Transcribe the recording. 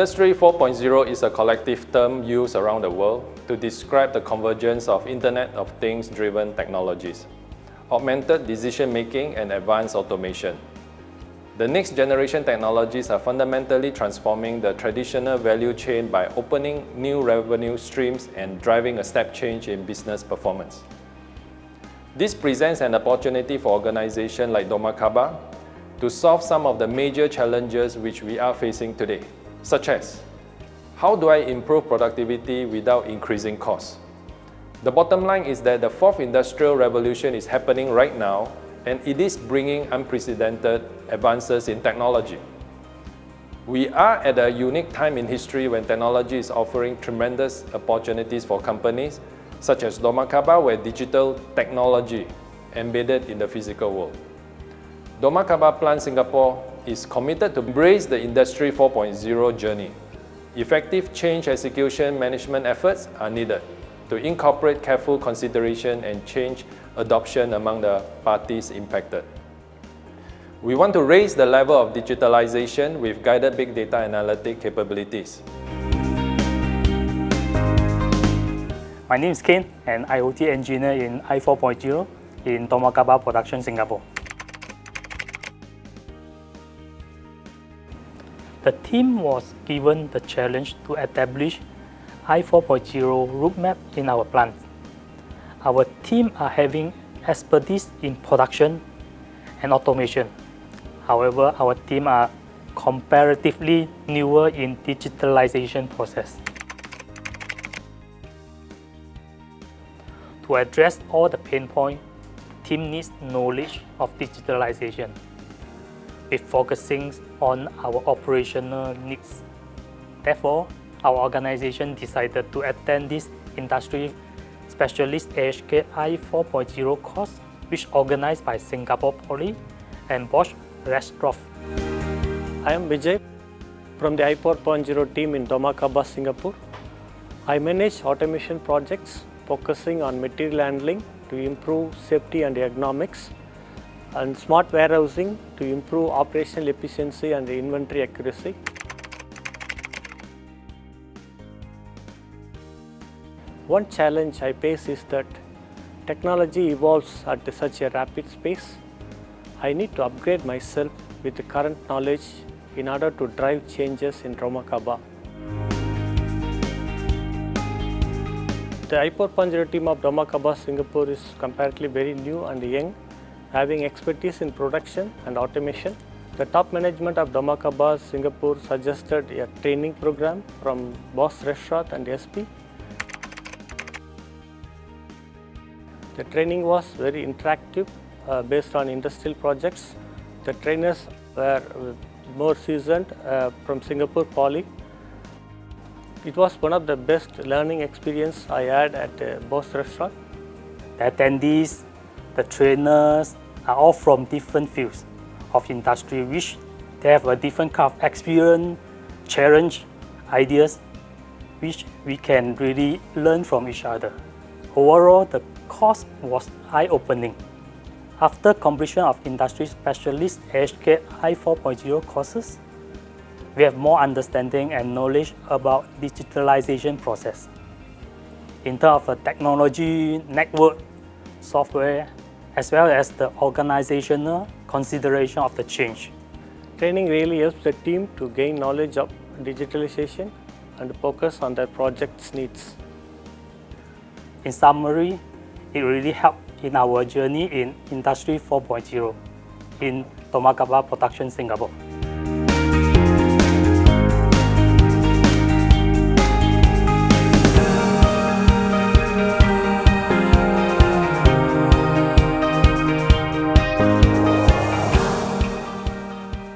Industry 4.0 is a collective term used around the world to describe the convergence of Internet of Things-driven technologies, augmented decision-making, and advanced automation. The next generation technologies are fundamentally transforming the traditional value chain by opening new revenue streams and driving a step change in business performance. This presents an opportunity for organizations like Dormakaba to solve some of the major challenges which we are facing today, such as, how do I improve productivity without increasing costs? The bottom line is that the fourth industrial revolution is happening right now, and it is bringing unprecedented advances in technology. We are at a unique time in history when technology is offering tremendous opportunities for companies such as Dormakaba, where digital technology embedded in the physical world. Dormakaba Plant Singapore is committed to embrace the Industry 4.0 journey. Effective change execution management efforts are needed to incorporate careful consideration and change adoption among the parties impacted. We want to raise the level of digitalization with guided big data analytic capabilities. My name is Ken, an IoT engineer in I4.0 in Dormakaba Production Singapore. The team was given the challenge to establish I4.0 roadmap in our plant. Our team are having expertise in production and automation. However, our team are comparatively newer in digitalization process. To address all the pain points, team needs knowledge of digitalization, with focusing on our operational needs. Therefore, our organization decided to attend this industry specialist AHK I4.0 course, which organized by Singapore Poly and Bosch Rexroth. I am Vijay from the I4.0 team in Dormakaba, Singapore. I manage automation projects focusing on material handling to improve safety and ergonomics, and smart warehousing to improve operational efficiency and inventory accuracy. One challenge I face is that technology evolves at such a rapid pace. I need to upgrade myself with the current knowledge in order to drive changes in Dormakaba. The I4.0 team of Dormakaba Singapore is comparatively very new and young, having expertise in production and automation. The top management of Dormakaba Singapore suggested a training program from Bosch, Rexroth and SP. The training was very interactive based on industrial projects. The trainers were more seasoned from Singapore Poly. It was one of the best learning experience I had at Bosch Rexroth. The attendees, the trainers are all from different fields of industry, which they have a different kind of experience, challenge, ideas, which we can really learn from each other. Overall, the course was eye-opening. After completion of industry specialist AHK I4.0 courses, we have more understanding and knowledge about digitalization process in terms of technology, network, software, as well as the organizational consideration of the change. Training really helps the team to gain knowledge of digitalization and focus on their project's needs. In summary, it really helped in our journey in Industry 4.0 in Dormakaba Production Singapore.